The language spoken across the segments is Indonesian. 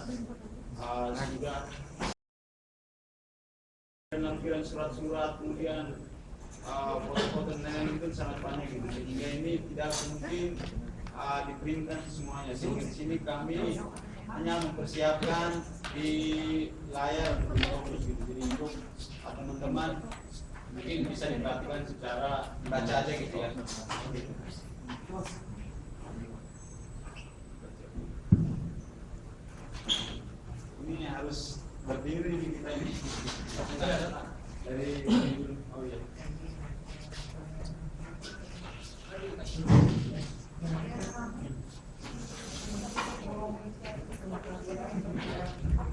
juga lampiran surat-surat, kemudian foto-foto dan itu sangat banyak gitu, sehingga ini tidak mungkin diprintkan semuanya. Sehingga di sini kami hanya mempersiapkan di layar untuk difokus gitu. Jadi untuk teman-teman mungkin bisa diperhatikan secara baca aja gitu ya. Ini harus berdiri nih kita ini. Dari oh iya.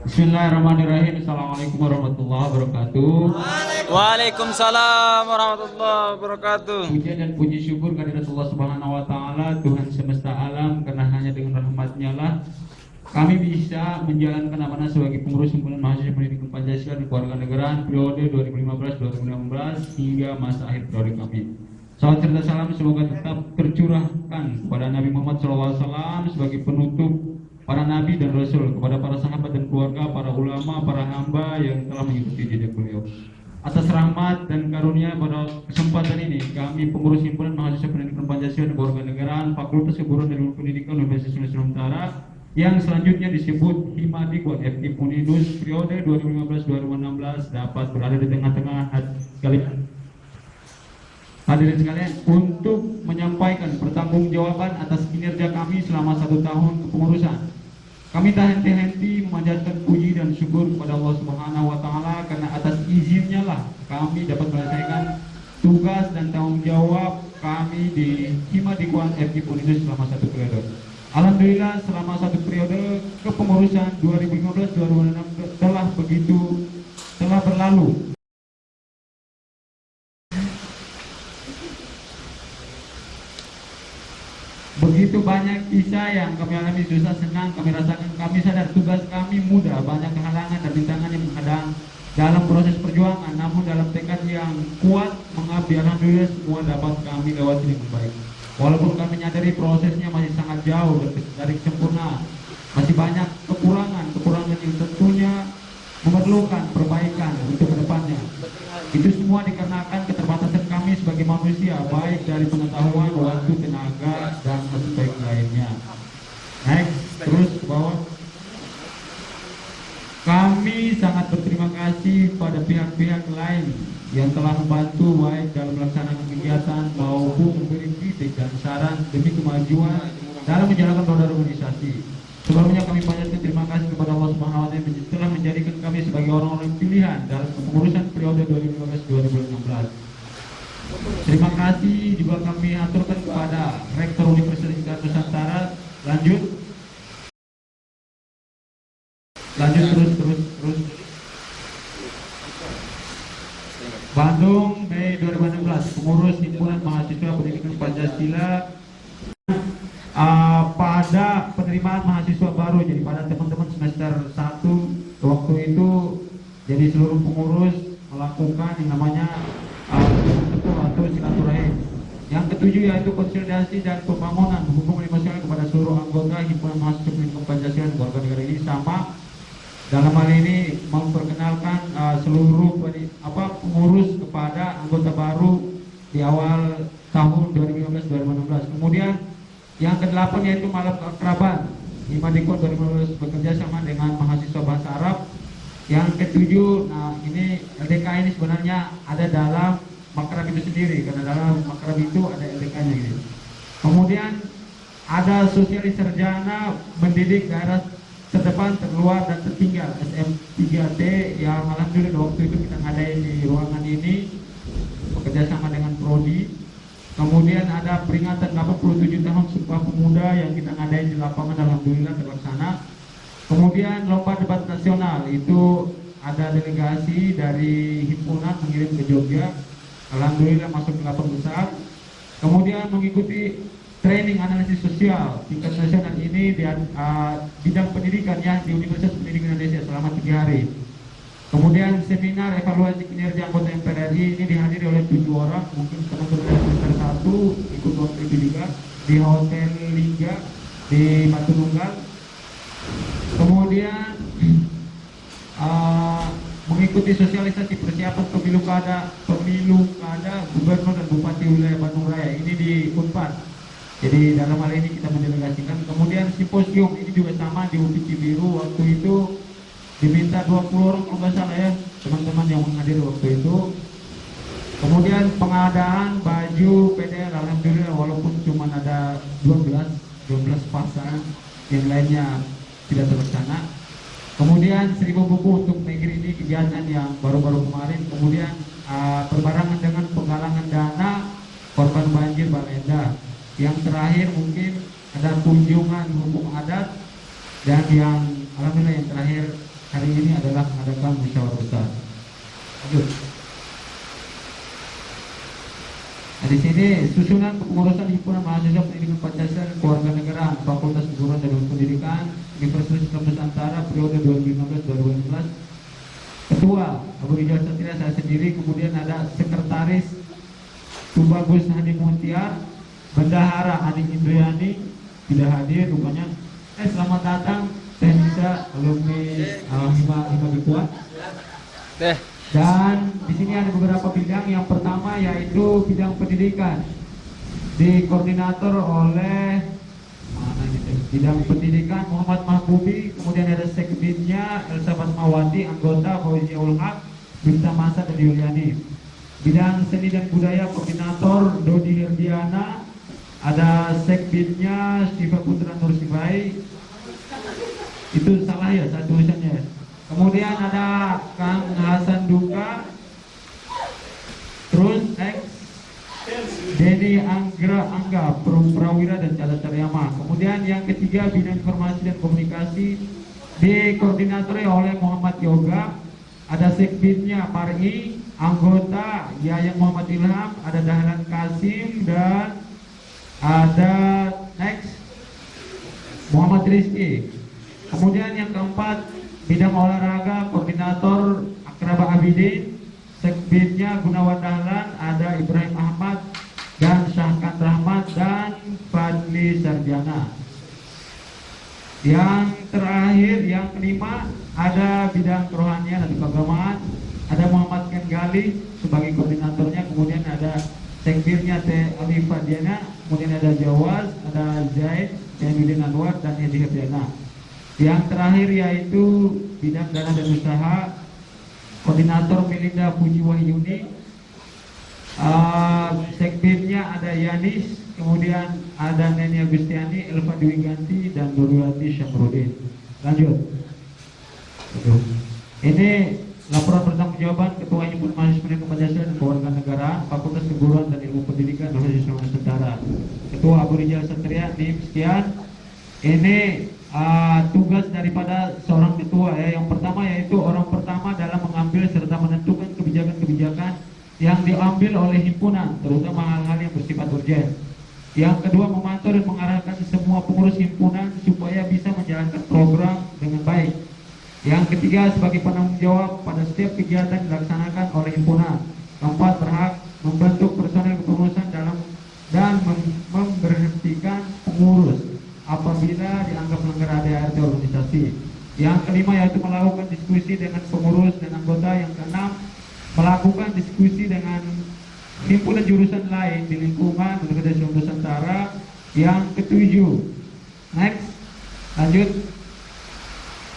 Bismillahirrahmanirrahim. Assalamualaikum warahmatullahi wabarakatuh. Waalaikumsalam warahmatullahi wabarakatuh. Puja dan puji syukur kehadirat Allah Subhanahu wa taala, Tuhan semesta alam, karena hanya dengan rahmat-Nya lah kami bisa menjalankan amanah sebagai pengurus himpunan mahasiswa pendidikan Pancasila dan Kewarganegaraan periode 2015-2016 hingga masa akhir periode kami. Salawat serta salam semoga tetap tercurahkan kepada Nabi Muhammad SAW sebagai penutup para nabi dan rasul, kepada para sahabat dan keluarga, para ulama, para hamba yang telah mengikuti jejak beliau. Atas rahmat dan karunia pada kesempatan ini, kami pengurus himpunan mahasiswa pendidikan Pancasila dan Kewarganegaraan Fakultas Keguruan dan Ilmu Pendidikan Universitas Sulawesi Utara yang selanjutnya disebut Himadikon FKIP Unidus periode 2015-2016 dapat berada di tengah-tengah kalian. Hadirin sekalian, untuk menyampaikan pertanggungjawaban atas kinerja kami selama 1 tahun kepengurusan, kami tak henti-henti memanjatkan puji dan syukur kepada Allah Subhanahu wa taala karena atas izinnya lah kami dapat menyelesaikan tugas dan tanggung jawab kami di Himadikon FKIP Unidus selama 1 periode. Alhamdulillah selama 1 periode kepengurusan 2015-2016 telah berlalu. Begitu banyak kisah yang kami alami, susah senang kami rasakan. Kami sadar tugas kami mudah, banyak kehalangan dan rintangan yang menghadang dalam proses perjuangan, namun dalam tekad yang kuat mengabdi, alhamdulillah semua dapat kami lewati dengan baik. Walaupun kami menyadari prosesnya masih sangat jauh dari sempurna, masih banyak kekurangan yang tentunya memerlukan perbaikan untuk kedepannya. Itu semua dikarenakan keterbatasan kami sebagai manusia, baik dari pengetahuan, waktu, tenaga, dan aspek lainnya. Next, terus ke bawah. Kami sangat berterima kasih pada pihak-pihak lain yang telah membantu baik dalam melaksanakan kegiatan maupun memberi kritik dan saran demi kemajuan dalam menjalankan roda organisasi. Sebelumnya kami panjatkan terima kasih kepada Allah Subhanahu wa taala yang telah menjadikan kami sebagai orang-orang pilihan dalam kepengurusan periode 2015-2016. Terima kasih juga kami aturkan kepada Rektor Universitas Nusantara. Lanjut terus. Bandung, Mei 2016, pengurus himpunan mahasiswa pendidikan Pancasila. Pada penerimaan mahasiswa baru, jadi pada teman-teman semester 1 waktu itu, jadi seluruh pengurus melakukan yang namanya atau silaturahim. Yang ketujuh yaitu konsolidasi dan pembangunan hubungan emosional kepada seluruh anggota himpunan mahasiswa pendidikan Pancasila dan Kewarganegaraan ini, sama dalam hal ini memperkenalkan seluruh pengurus kepada anggota baru di awal tahun 2015-2016. Kemudian yang ke-8 yaitu malam keakraban. Himadikon 2015 bekerja sama dengan mahasiswa bahasa Arab. Yang ke-7, nah ini LDK ini sebenarnya ada dalam makrab itu sendiri, karena dalam makrab itu ada LDK-nya gitu. Kemudian ada sosialis sarjana mendidik daerah terdepan, terluar, dan tertinggal SM3T yang alhamdulillah waktu itu kita ngadain di ruangan ini bekerja sama dengan Prodi. Kemudian ada peringatan 87 tahun Sumpah Pemuda yang kita ngadain di lapangan, alhamdulillah terlaksana. Kemudian lomba debat nasional itu ada delegasi dari himpunan mengirim ke Jogja, alhamdulillah masuk ke 8 besar. Kemudian mengikuti training analisis sosial tingkat nasional ini di bidang pendidikan ya di Universitas Pendidikan Indonesia selama 3 hari. Kemudian seminar evaluasi kinerja anggota MPR RI ini dihadiri oleh 7 orang, mungkin teman-teman dari semester 1 ikut waktu itu juga di Hotel Liga di Batu Nunggal. Kemudian mengikuti sosialisasi persiapan pemilu kada gubernur dan bupati wilayah Bandung Raya ini di Unpad. Jadi dalam hal ini kita mendelegasikan. Kemudian simposium ini juga sama di UPI Cibiru, waktu itu diminta 20 orang kalau nggak salah ya teman-teman yang menghadiri waktu itu. Kemudian pengadaan baju PDL, alhamdulillah walaupun cuma ada 12 pasang, yang lainnya tidak terlaksana. Kemudian 1000 buku untuk negeri ini kegiatan yang baru-baru kemarin. Kemudian berbarengan dengan penggalangan dana korban banjir Balenda. Yang terakhir mungkin ada kunjungan hukum adat, dan yang alhamdulillah yang terakhir hari ini adalah mengadakan musyawarah besar. Lanjut. Nah, di sini susunan kepengurusan himpunan mahasiswa pendidikan Pancasila dan Kewarganegaraan Fakultas Keguruan dan Ilmu Pendidikan Universitas Islam Nusantara periode 2015-2016. Ketua Abu Rijal Satria saya sendiri, kemudian ada sekretaris Tubagus Hadi Muhtiar, Bendahara Aning Indriani tidak hadir rupanya. Selamat datang Tenisa alumni Hima Bikuan. Dan di sini ada beberapa bidang. Yang pertama yaitu bidang pendidikan, dikoordinator oleh bidang pendidikan Muhammad Mahbubi. Kemudian ada sekbidnya Elsa Fatmawati, anggota Fauziaul Haq, Bintang Masa dan Yuliani. Bidang seni dan budaya koordinator Dodi Herdiana, ada sekbidnya Siva Putra Nursibai. Itu salah ya saya tulisannya. Kemudian ada Kang Hasan Duka, terus X Denny Angga Prawira dan Catat Caryama. Kemudian yang ketiga bidang informasi dan komunikasi dikoordinatori oleh Muhammad Yoga, ada sekbidnya Par'i, anggota Yayang Muhammad Ilham, ada Dahlan Kasim, dan ada next Muhammad Rizki. Kemudian yang keempat bidang olahraga koordinator Akraba Abidin, sekbidnya Gunawan Dahlan, ada Ibrahim Ahmad dan Syahkan Rahmat dan Fadli Sarjana. Yang terakhir yang kelima ada bidang kerohanian dan keagamaan, ada Muhammad Ken Gali sebagai koordinatornya. Kemudian ada sekbidnya Teh Alifah Diana, kemudian ada Jawaz, ada Zaid, Zainuddin Anwar dan Edi Herdiana. Yang terakhir yaitu bidang dana dan usaha, koordinator Melinda Puji Wahyuni, sekbidnya ada Yanis, kemudian ada Neni Agustiani, Elva Dwi Ganti, dan Nurwati Syamrudin. Lanjut. Ini laporan pertanggungjawaban Ketua Himpunan Mahasiswa Pendidikan Pancasila dan Kewarganegaraan Fakultas Keguruan dan Ilmu Pendidikan Universitas Islam Nusantara. Ketua Abu Rijal Satria, NIM sekian. Ini tugas daripada seorang ketua ya. Yang pertama yaitu orang pertama dalam mengambil serta menentukan kebijakan-kebijakan yang diambil oleh himpunan, terutama hal-hal yang bersifat urgen. Yang kedua, memantau dan mengarahkan semua pengurus himpunan supaya bisa menjalankan program dengan baik. Yang ketiga, sebagai penanggung jawab pada setiap kegiatan dilaksanakan oleh himpunan. Keempat, berhak membentuk personel kepengurusan dan memberhentikan pengurus apabila dianggap melanggar ADART organisasi. Yang kelima yaitu melakukan diskusi dengan pengurus dan anggota. Yang keenam, melakukan diskusi dengan himpunan jurusan lain di lingkungan Universitas Islam Nusantara. Yang ketujuh, next, lanjut,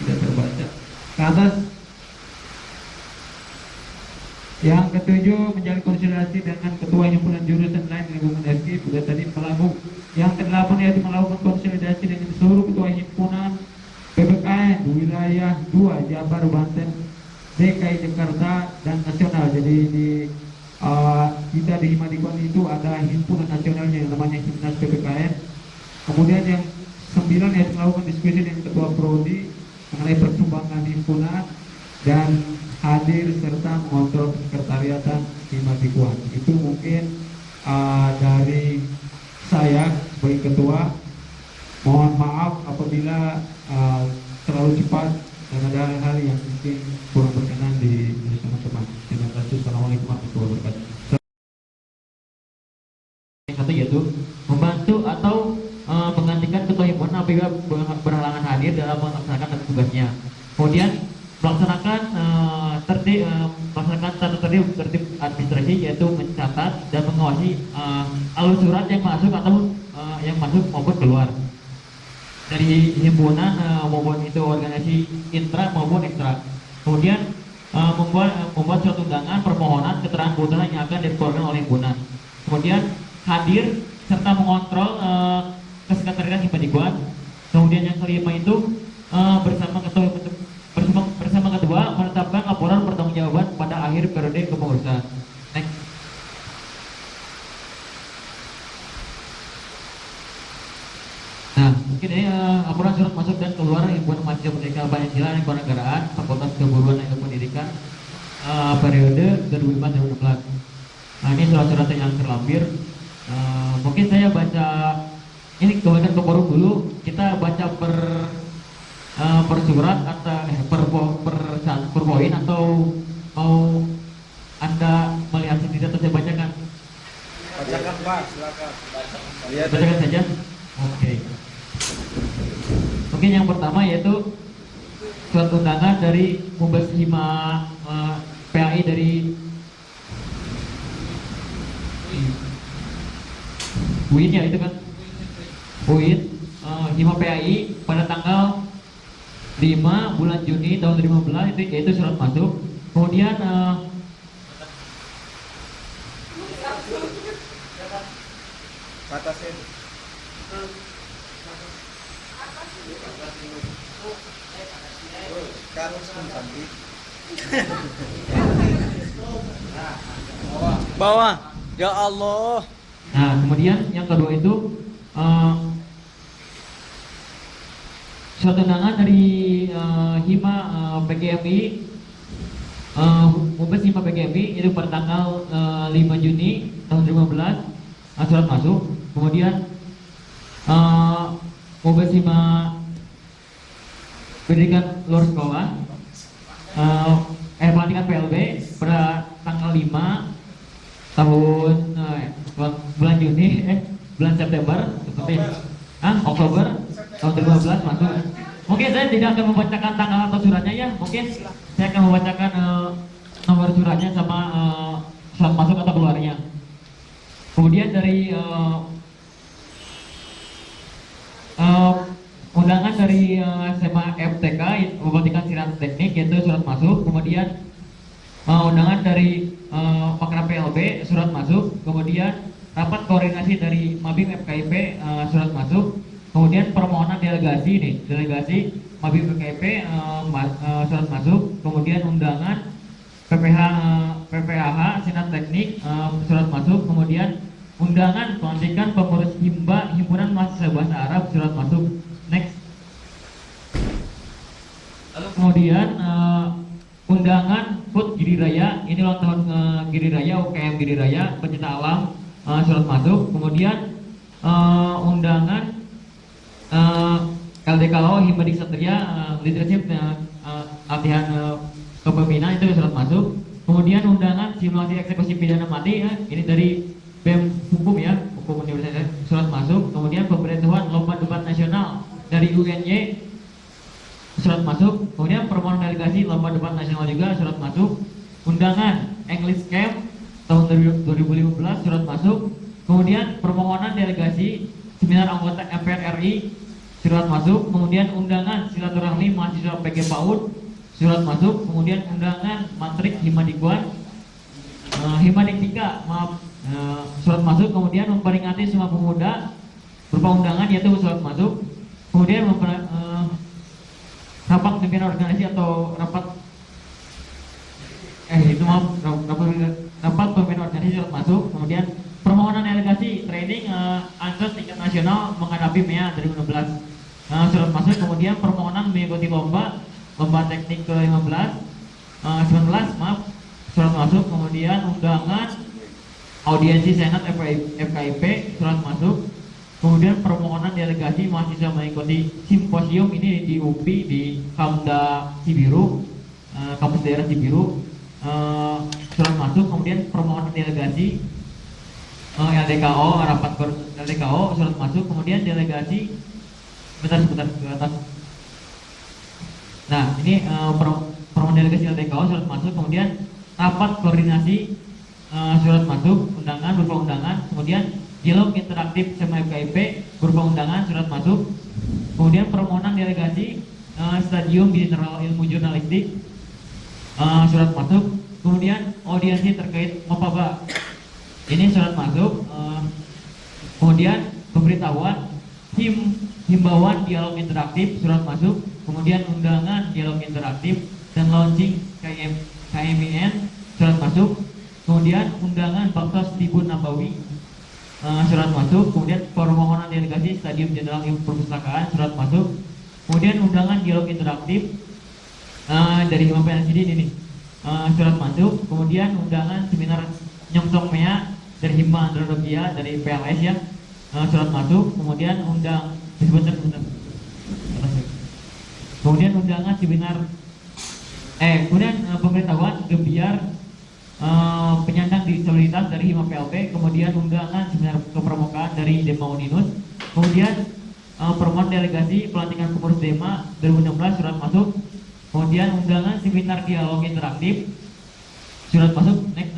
tidak terbaca ke atas. Yang ketujuh, menjalin konsultasi dengan ketua himpunan jurusan lain di lingkungan FK. Sudah tadi melakukan. Yang kedelapan yaitu melakukan konsolidasi dengan seluruh ketua himpunan PPKN wilayah 2 Jabar, Banten, DKI Jakarta dan nasional. Jadi di kita di Himadikon itu ada himpunan nasionalnya yang namanya Himnas PPKN. Kemudian yang 9 yaitu melakukan diskusi dengan ketua prodi mengenai perkembangan himpunan dan hadir serta mengontrol sekretariatan Himadikon. Itu mungkin dari saya sebagai ketua. Mohon maaf apabila terlalu cepat dan ada hal-hal yang mungkin kurang berkenan di teman-teman. Terima kasih. Assalamualaikum warahmatullahi wabarakatuh. Satu yaitu membantu atau menggantikan ketua himpunan apabila berhalangan hadir dalam melaksanakan Kemudian melaksanakan melaksanakan tata tertib administrasi, yaitu mencatat dan mengawasi alur surat yang masuk atau yang masuk maupun keluar dari himpunan maupun itu organisasi intra maupun ekstra. Kemudian membuat surat undangan permohonan keterangan kebetulan yang akan dikeluarkan oleh himpunan. Kemudian hadir serta mengontrol kesekretariatan himpunan. Kemudian yang kelima itu bersama ketua menetapkan laporan pertanggungjawaban pada akhir periode kepengurusan. Next. Nah, mungkin ini laporan surat masuk dan keluar himpunan mahasiswa Merdeka Pancasila dan Kewarganegaraan Fakultas Keguruan dan Ilmu Pendidikan periode 2015-2016. Nah, ini surat-surat yang terlampir. Mungkin saya baca ini kebanyakan ke forum dulu. Kita baca per surat atau per poin, atau mau Anda melihat sendiri atau saya bacakan? Bacakan Pak, silakan. Bacakan saja. Oke. Mungkin yang pertama yaitu surat undangan dari Mubes Hima PAI dari UIN, ya itu kan UIN Hima PAI pada tanggal 5 bulan Juni tahun 2015, itu yaitu surat masuk. Kemudian Batasin. Bawah. Ya Allah. Nah, kemudian yang kedua itu surat undangan dari Hima PGMI, Mubes Hima PGMI itu pada tanggal 5 Juni tahun 2015, surat masuk. Kemudian Mubes Hima Pendidikan Luar Sekolah Pelantikan PLB pada tanggal 5 tahun bulan Juni bulan September seperti Oktober tahun 2015 masuk. Mungkin saya tidak akan membacakan tanggal atau suratnya ya, mungkin saya akan membacakan nomor suratnya sama surat masuk atau keluarnya. Kemudian dari undangan dari SMA FTK Fakultas Siaran Teknik, yaitu surat masuk. Kemudian undangan dari Pakra PLB surat masuk. Kemudian rapat koordinasi dari Mabim FKIP surat masuk. Kemudian permohonan delegasi Mabim FKIP surat masuk. Kemudian undangan PPHH Siaran Teknik surat masuk. Kemudian undangan pelantikan pengurus Himpunan Mahasiswa Bahasa Arab surat masuk. Next. Lalu kemudian undangan PUT Giri Raya, ini ulang tahun Giri Raya, UKM Giri Raya Pencinta Alam surat masuk. Kemudian undangan LDKO Himadi Satria Leadership latihan kepemimpinan itu surat masuk. Kemudian undangan simulasi eksekusi pidana mati, ini dari BEM Hukum ya, Hukum Universitas surat masuk. Kemudian pemberitahuan lomba debat nasional dari UNY surat masuk. Kemudian permohonan delegasi lomba debat nasional juga surat masuk. Undangan English Camp tahun 2015 surat masuk. Kemudian permohonan delegasi seminar anggota MPR RI surat masuk. Kemudian undangan silaturahmi mahasiswa PG PAUD surat masuk. Kemudian undangan Matrik Himadikuan Himadik 3 surat masuk. Kemudian memperingati Sumpah Pemuda berupa undangan yaitu surat masuk. Kemudian rapat pimpinan organisasi atau rapat pimpinan organisasi surat masuk. Kemudian permohonan delegasi training ANSOS tingkat nasional menghadapi MEA 2016 surat masuk. Kemudian permohonan mengikuti lomba teknik ke-19 surat masuk. Kemudian undangan audiensi Senat FKIP surat masuk. Kemudian permohonan delegasi mahasiswa mengikuti simposium ini di UPI di Kamda Cibiru, kampus daerah Cibiru surat masuk. Kemudian permohonan delegasi LDKO rapat LDKO surat masuk. Kemudian delegasi sebentar ke atas. Nah, ini permohonan delegasi LTKO surat masuk, kemudian rapat koordinasi surat masuk, undangan berupa undangan, kemudian dialog interaktif sama FKIP berupa undangan surat masuk, kemudian permohonan delegasi stadium general ilmu jurnalistik surat masuk, kemudian audiensi terkait MOPABA ini surat masuk, kemudian pemberitahuan himbauan dialog interaktif surat masuk, kemudian undangan dialog interaktif dan launching KMIN surat masuk, kemudian undangan Baksos Tribun Nabawi surat masuk, kemudian permohonan delegasi Stadium Jenderal Ilmu Perpustakaan surat masuk, kemudian undangan dialog interaktif dari Hima Penasihin ini surat masuk, kemudian undangan seminar Nyongsong Mea dari Hima Andrologia dari PLS ya surat masuk, kemudian sebentar. Kemudian undangan seminar kemudian pemberitahuan Gebiar penyandang disabilitas dari Hima PLP, kemudian undangan seminar kepramukaan dari Dema Uninus, kemudian permohonan delegasi pelantikan pengurus Dema 2016 surat masuk, kemudian undangan seminar dialog interaktif surat masuk. Next.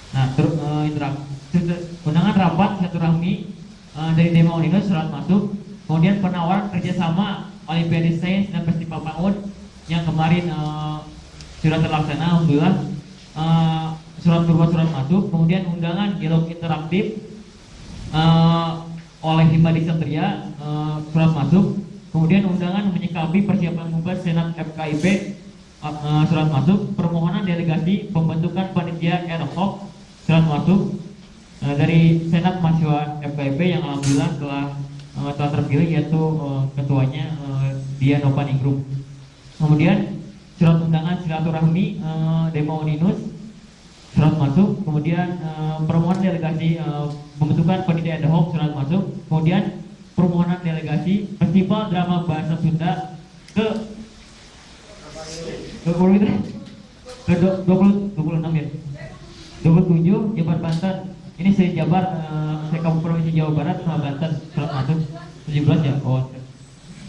Nah, terus undangan rapat silaturahmi dari Dema Uninus surat masuk, kemudian penawaran kerjasama Olimpiade Sains dan Festival PAUD yang kemarin sudah terlaksana, alhamdulillah surat masuk, kemudian undangan dialog interaktif oleh Hima Disatria surat masuk, kemudian undangan menyikapi persiapan Mubas Senat FKIP surat masuk, permohonan delegasi pembentukan panitia ad hoc surat masuk dari Senat Mahasiswa FKIP yang alhamdulillah telah terpilih, yaitu ketuanya Dia Nopaningrum. Kemudian surat undangan silaturahmi Dema Uninus surat masuk, kemudian permohonan delegasi pembentukan panitia ad hoc surat masuk, kemudian permohonan delegasi Festival Drama Bahasa Sunda ke 26 ya 27 Jabar Banten. Ini saya Jabar, saya kamu provinsi Jawa Barat sama Banten surat masuk 17 ya.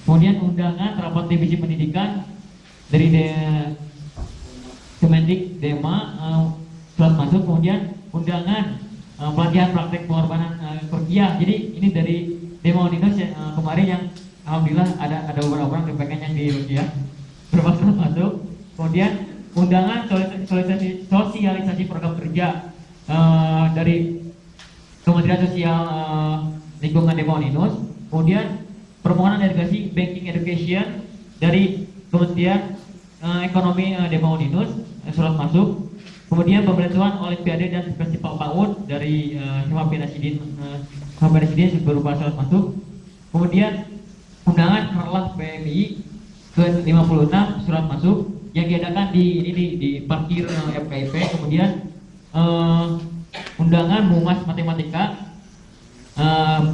Kemudian undangan rapat divisi pendidikan dari Kemendik Dema surat masuk, kemudian undangan pelatihan praktek pengorbanan Turkiya. Jadi ini dari Dema Uninus kemarin yang alhamdulillah ada beberapa orang DPK yang di Rusia surat masuk, kemudian undangan sosialisasi program kerja dari Kementerian Sosial Lingkungan Dema Uninus, kemudian permohonan delegasi Banking Education dari Kementerian Ekonomi Dema Uninus surat masuk, kemudian pemberitahuan Olimpiade dan Festival PAUD dari Hima Penasihin berupa surat masuk, kemudian undangan Harlah PMI ke-56 surat masuk yang diadakan di parkir FKIP, kemudian undangan Mumas Matematika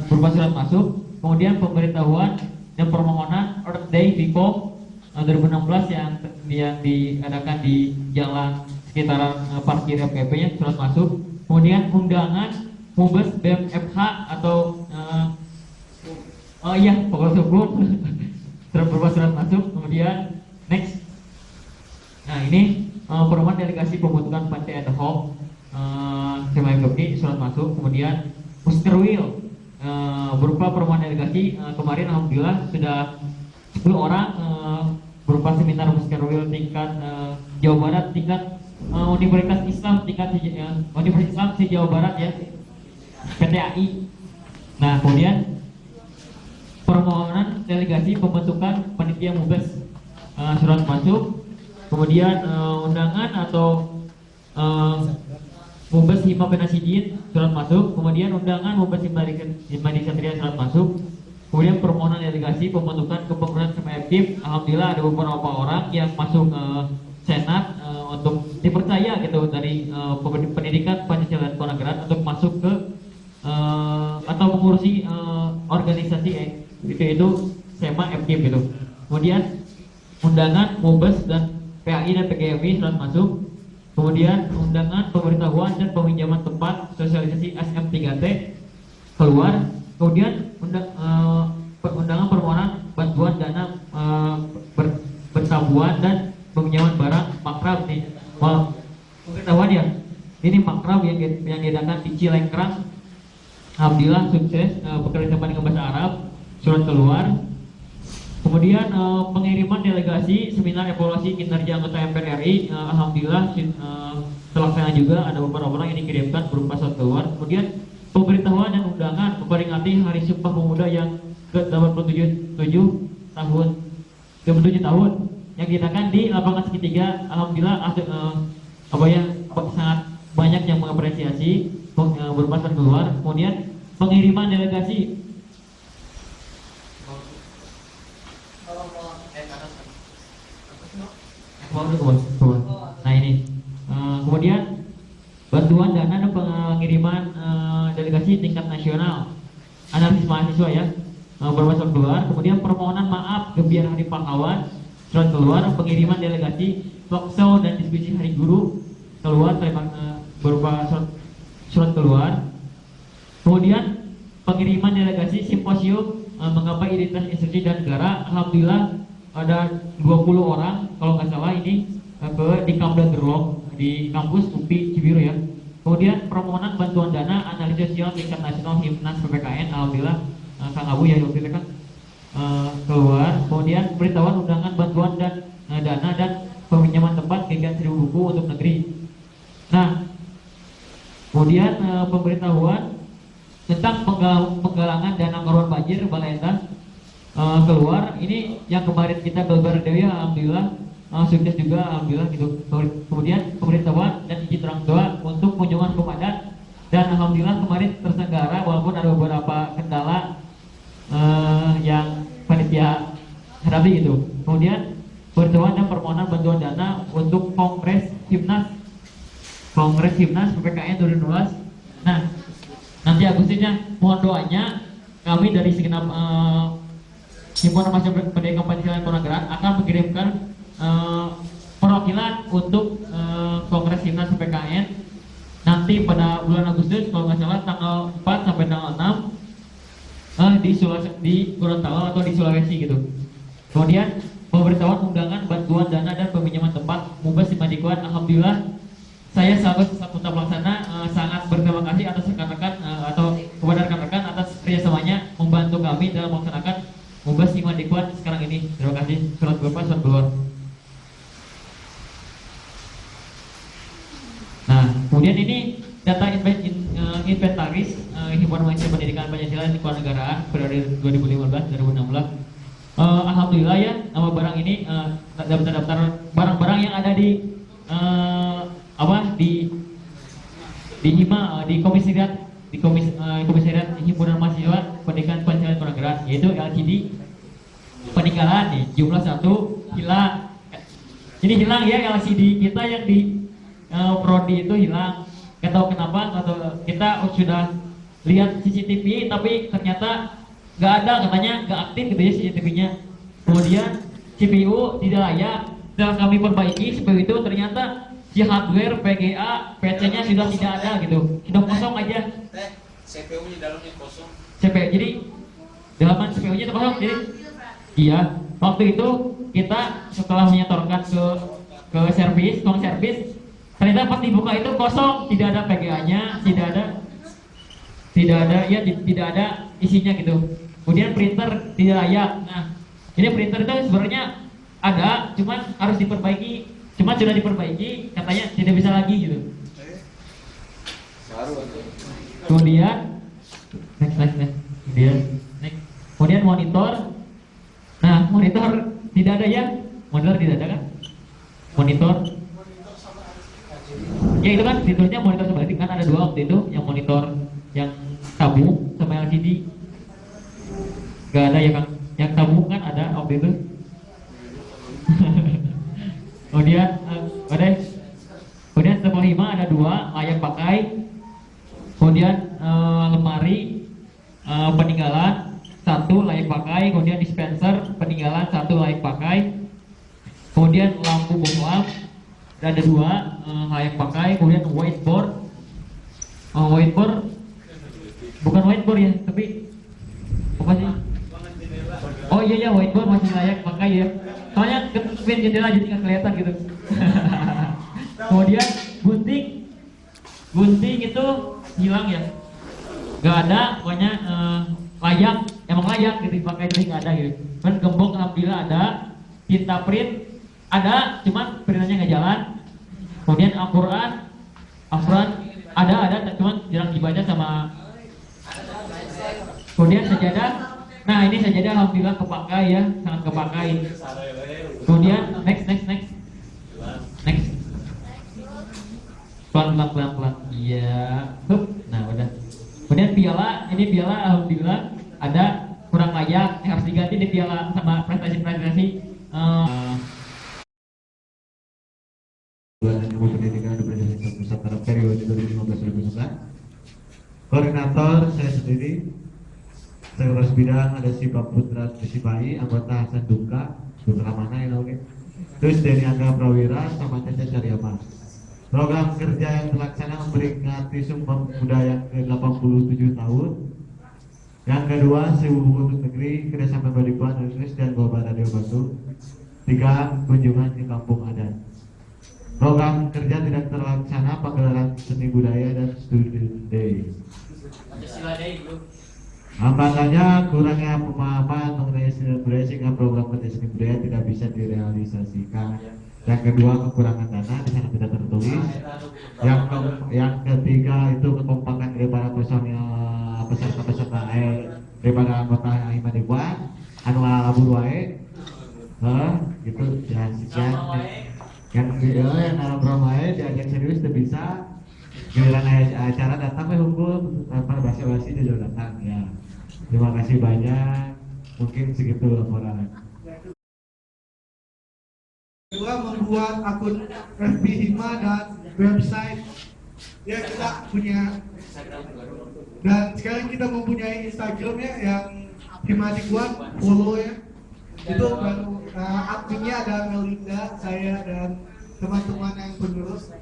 berupa surat masuk, kemudian pemberitahuan dan permohonan Earth Day Vico 2016 yang diadakan di jalan sekitaran parkir FKIP nya surat masuk, kemudian undangan Mubes BEM FH atau pokoknya sebelum berupa surat masuk, kemudian next. Nah, ini permohonan delegasi pembentukan panitia ad hoc Semai surat masuk, kemudian Muskerwil berupa permohonan delegasi kemarin alhamdulillah sudah 10 orang berupa seminar Muskerwil tingkat Jawa Barat, tingkat Universitas Islam tingkat Universitas Islam Jawa Barat ya, PTAI. Nah, kemudian permohonan delegasi pembentukan panitia Mubes surat masuk, kemudian undangan atau Mubes Hima Penasihin surat masuk, kemudian undangan Mubes Hima Disatria surat masuk, kemudian permohonan delegasi pembentukan kepengurusan semi-aktif. Alhamdulillah ada beberapa orang yang masuk Senat untuk dipercaya gitu dari pendidikan Pancasila dan Kewarganegaraan untuk masuk ke atau mengurusi organisasi itu SEMA FKIP gitu. Kemudian undangan Mubes dan PAI dan PGMI surat masuk, kemudian undangan pemberitahuan dan peminjaman tempat sosialisasi SM3T keluar, kemudian undangan permohonan bantuan dana bersabuan dan peminjaman barang makrab nih. Wah, pengetahuan ya. Ini makrab yang diadakan di Cilengkrang. Alhamdulillah sukses, bekerja sama dengan bahasa Arab, surat keluar. Kemudian pengiriman delegasi seminar evaluasi kinerja anggota MPR RI, alhamdulillah terlaksana juga, ada beberapa orang yang dikirimkan berupa surat keluar. Kemudian pemberitahuan dan undangan memperingati Hari Sumpah Pemuda yang ke-87 tahun yang diadakan di lapangan segitiga. Alhamdulillah sangat banyak yang mengapresiasi berupa surat keluar. Kemudian pengiriman delegasi nah ini kemudian bantuan dana dan pengiriman delegasi tingkat nasional, analisis mahasiswa ya, berupa surat keluar. Kemudian permohonan maaf Gebiar Hari Pahlawan, surat keluar. Pengiriman delegasi talkshow dan diskusi Hari Guru keluar berupa surat keluar. Kemudian pengiriman delegasi simposium menggapai identitas institusi dan negara. Alhamdulillah ada 20 orang kalau nggak salah ini di Kamda Gerlong di kampus UPI Cibiru ya. Kemudian permohonan bantuan dana analisis sosial tingkat nasional Himnas PPKN. Alhamdulillah Kang Abu ya waktu itu kan keluar. Kemudian pemberitahuan undangan bantuan dan dana dan peminjaman tempat kegiatan 1000 buku untuk negeri. Nah, kemudian pemberitahuan tentang penggalangan dana korban banjir Baleendah keluar. Ini yang kemarin kita gelbar Dewi, alhamdulillah sukses juga, alhamdulillah gitu. Kemudian pemberitahuan dan izin orang tua untuk kunjungan komandan, dan alhamdulillah kemarin terselenggara walaupun ada beberapa kendala yang panitia hadapi gitu. Kemudian pemberitahuan dan permohonan bantuan dana untuk Kongres Himnas PPKN 2012. Nah, nanti Agustusnya mohon doanya kami dari segenap Himpunan Mahasiswa Pendidikan Pancasila Kewarganegaraan akan mengirimkan perwakilan untuk Kongres Himnas PPKN nanti pada bulan Agustus, kalau nggak salah tanggal 4 sampai tanggal 6 di Gorontalo atau di Sulawesi gitu. Kemudian pemberitahuan undangan bantuan dana dan peminjaman tempat Mubas di Madikuan. Alhamdulillah saya selaku Saputra Pelaksana sangat berterima kasih atas rekan-rekan atau kepada rekan-rekan atas kerjasamanya membantu kami dalam melaksanakan Mubas di Madikuan sekarang ini. Terima kasih. Surat keluar. Nah, kemudian ini data inventaris Himpunan Mahasiswa Pendidikan Pancasila di Kewarganegaraan periode 2015-2016. Alhamdulillah ya, nama barang ini daftar barang-barang yang ada di komisariat Himpunan Mahasiswa Pendidikan Pancasila di Kewarganegaraan, yaitu LCD peninggalan nih, jumlah 1 hilang. Ini hilang ya, LCD kita yang di prodi itu hilang. Gak tahu kenapa, atau kita sudah lihat CCTV tapi ternyata gak ada, katanya gak aktif gitu ya CCTV-nya. Kemudian CPU tidak layak, setelah kami perbaiki CPU itu ternyata si hardware VGA PC-nya sudah tidak ada gitu, sudah kosong aja. CPU di dalamnya kosong. CPU jadi dalaman CPU-nya itu kosong. Jadi iya, waktu itu kita setelah menyetorkan ke servis, ruang servis, ternyata pas dibuka itu kosong, tidak ada VGA-nya, tidak ada isinya gitu. Kemudian printer tidak layak. Nah, ini printer itu sebenarnya ada, cuman harus diperbaiki. Cuma sudah diperbaiki, katanya tidak bisa lagi gitu. Kemudian kemudian monitor. Nah, monitor tidak ada ya, monitor tidak ada kan? Monitor. Ya itu kan fiturnya monitor sebalik kan ada 2 waktu itu, yang monitor yang tabung sama LCD. Gak ada ya kan? Yang tabung kan ada waktu itu. Kemudian setelah 5 ada 2 layak pakai. Kemudian lemari peninggalan 1 layak pakai. Kemudian dispenser peninggalan 1 layak pakai. Kemudian lampu bohlam ada 2 layak pakai. Kemudian whiteboard bukan whiteboard ya, tapi apa sih? Oh iya ya, whiteboard masih layak pakai ya. Soalnya ketutupin jendela jadi nggak kelihatan gitu. Kemudian gunting itu hilang ya. Gak ada, pokoknya layak, emang layak gitu dipakai jadi nggak ada gitu. Dan gembok alhamdulillah ada, tinta print ada, cuman printannya nggak jalan. Kemudian Al-Quran ada, cuman jarang dibaca sama. Kemudian sajadah, nah ini sajadah alhamdulillah kepakai ya, sangat kepakai. Kemudian next, pelan. Iya, nah udah. Kemudian piala, ini piala alhamdulillah ada kurang layak, harus diganti di piala sama prestasi-prestasi. Bulan Ilmu Pendidikan Universitas Nusantara periode 2015-2019. Koordinator saya sendiri, Sekretaris Bidang ada si Pak Putra Desipai, anggota Hasan Duka mana yang oke. Terus dari Angga Prawira sama Caca Caryama. Program kerja yang terlaksana memperingati Sumpah Pemuda yang ke-87 tahun. Yang kedua, Seribu Buku untuk Negeri, kerjasama Badipuan Universitas dan Goba Radio Bandung. 3, kunjungan ke kampung adat. Program kerja tidak terlaksana pagelaran seni budaya dan student day. Hambatannya kurangnya pemahaman mengenai seni budaya sehingga program kerja seni budaya tidak bisa direalisasikan. Yang kedua, kekurangan dana di sana tidak tertulis. Yang ketiga itu kekompakan daripada personil peserta daripada anggota Hima Dibuat anu labur wae. Gitu ya sekian. Yang dalam ramai diajak serius tidak bisa giliran acara datang hukum tanpa basa-basi dia juga datang ya. Terima kasih banyak, mungkin segitu laporan. Kedua, membuat akun FB Hima dan website ya kita punya, dan sekarang kita mempunyai Instagram ya yang Hima Dibuat, follow ya. Itu baru adminnya ada Melinda, saya dan teman-teman yang pengurus.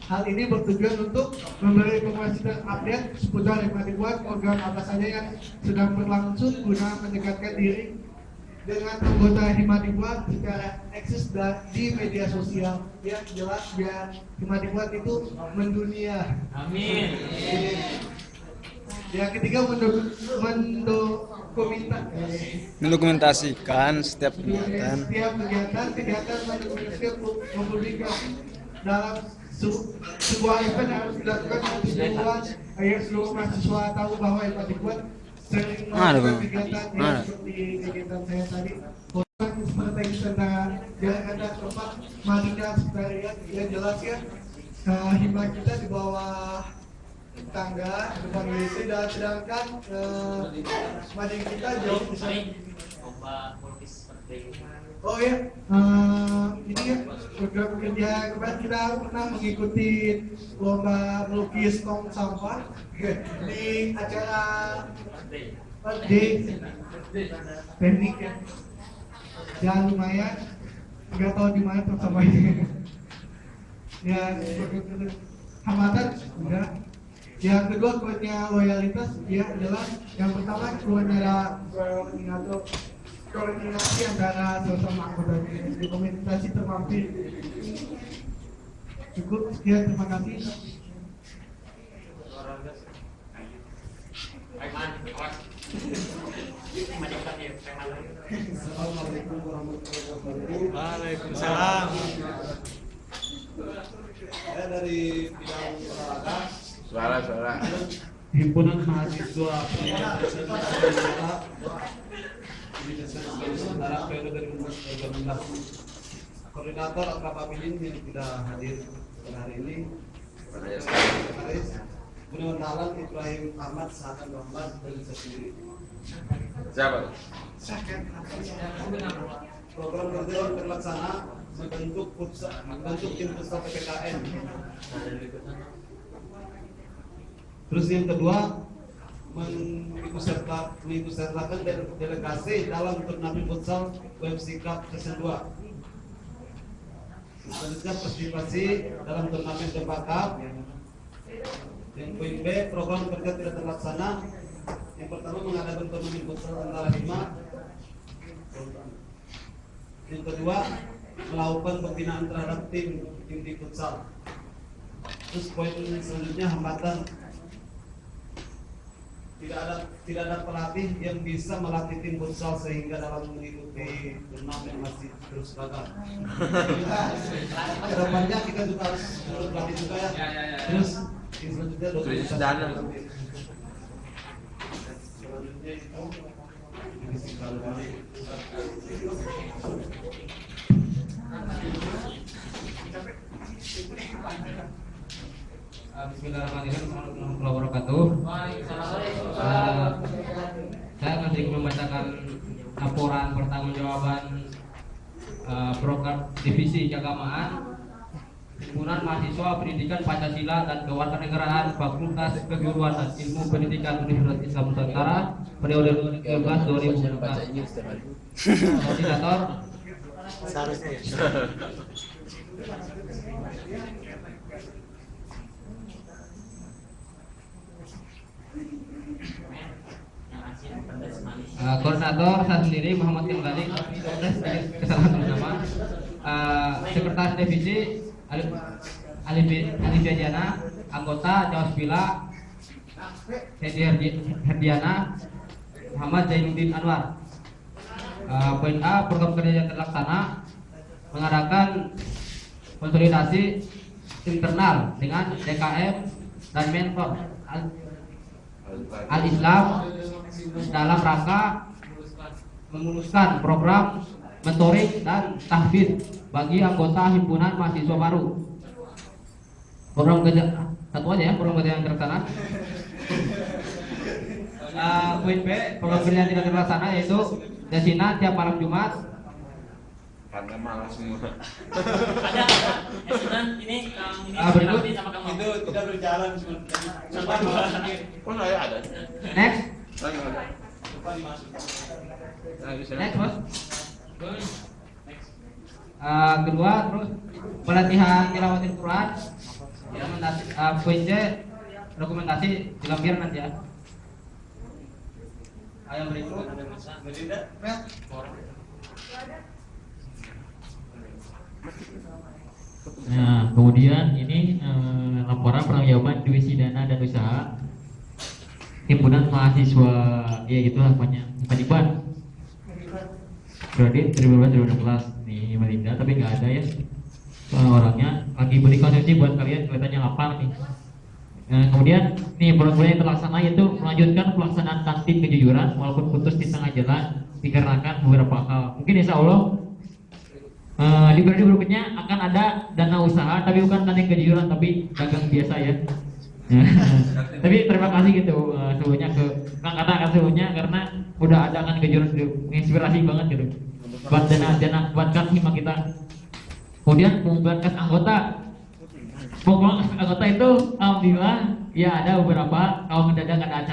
Hal ini bertujuan untuk memberi informasi dan update seputar Hima Dibuat, program apa saja yang sedang berlangsung guna mendekatkan diri dengan anggota Hima Dibuat secara eksis dan di media sosial. Ya jelas biar Hima Dibuat itu mendunia. Amin. Yang ketiga, mendokumentasikan setiap kegiatan mendokumentasikan mempublikasi dalam sebuah event yang harus dilakukan agar seluruh mahasiswa tahu bahwa Hima Dibuat sering melakukan kegiatan seperti kegiatan saya tadi. Strategi tentang jalan dan tempat mandinya sekretariat yang jelas ya. Hima kita di bawah tangga depan WC, dan sedangkan mading kita jauh di sana. Oh ya, ini ya program kerja kemarin kita pernah mengikuti lomba melukis tong sampah di acara teknik ya. Dan lumayan, nggak tahu di mana tong sampahnya. Ya, hambatan enggak. Yang kedua, kurangnya loyalitas ya adalah yang pertama kurangnya koordinasi antara sesama anggotanya, dokumentasi termampir. Cukup sekian, terima kasih. Assalamualaikum warahmatullahi wabarakatuh. Waalaikumsalam. Saya dari bidang olahraga. Suara. Himpunan Mahasiswa Pendidikan Nusantara periode 2015-2019. Koordinator Akrab Abidin yang tidak hadir pada hari ini. Mudah-mudahan Ibrahim Ahmad Sahakan Muhammad dari saya sendiri. Siapa? Program kerja yang terlaksana membentuk tim pusat PPKN. Terus yang kedua, mengikutsertakan delegasi dalam turnamen futsal WFC Cup Season 2. Selanjutnya partisipasi dalam turnamen Dempa Cup. Yang poin B, program kerja tidak terlaksana. Yang pertama, mengadakan turnamen futsal antara Hima Yang kedua, melakukan pembinaan terhadap tim di futsal. Terus poin selanjutnya hambatan. Tidak ada pelatih yang bisa melatih tim futsal sehingga dalam mengikuti turnamen masih terus gagal. Kedepannya kita juga harus pelatih juga ya. Terus yang selanjutnya Krisis dana. Selanjutnya itu mengisi kembali. Bismillahirrahmanirrahim. Assalamualaikum warahmatullahi wabarakatuh. Saya akan sedikit membacakan laporan pertanggungjawaban program divisi keagamaan Himpunan Mahasiswa Pendidikan Pancasila dan Kewarganegaraan Fakultas Keguruan dan Ilmu Pendidikan Universitas Islam Nusantara periode 2013-2014. Koordinator koordinator saya sendiri Muhammad Kemlani, kesalahan nama. Sekretaris divisi Alifia Diana, anggota Jawa Spila Hedi Herdiana, Muhammad Zainuddin Anwar. Poin A, program kerja yang terlaksana mengadakan konsolidasi internal dengan DKM dan mentor Al-Islam dalam rangka memuluskan program mentoring dan tahfiz bagi anggota himpunan mahasiswa baru. Program kerja satu aja ya, program kerja yang terlaksana. Poin B, program kerja yang tidak terlaksana yaitu desina tiap malam Jumat. Karena malas semua. Ada Sunan ini berikut. sama kamu. Itu tidak berjalan cuma Oh saya ada. Next, Lagi ada. lupa dimasukkan. next bos. Kedua, terus pelatihan tilawatil Quran. Dokumentasi, poin C, dokumentasi dilampir nanti ya. Yang berikut. Nah, kemudian ini laporan pertanggungjawaban divisi dana dan usaha himpunan mahasiswa, ya gitu namanya, Padiban. Kredit 2012 nih Melinda, tapi nggak ada ya orangnya. Lagi beri konsumsi buat kalian, kelihatannya lapang nih. Nah, kemudian nih program yang terlaksana yaitu melanjutkan pelaksanaan kantin kejujuran walaupun putus di tengah jalan dikarenakan beberapa hal. Mungkin insya Allah di periode berikutnya akan ada dana usaha, tapi bukan kantin kejujuran, tapi dagang biasa ya. Tapi terima kasih gitu semuanya ke Kang Kata akan semuanya karena udah ada kan kejujuran menginspirasi banget gitu. Buat dana buat kas hima kita. Kemudian pengumpulan kas anggota. Pengumpulan kas anggota itu alhamdulillah ya ada beberapa kalau mendadak ada acara.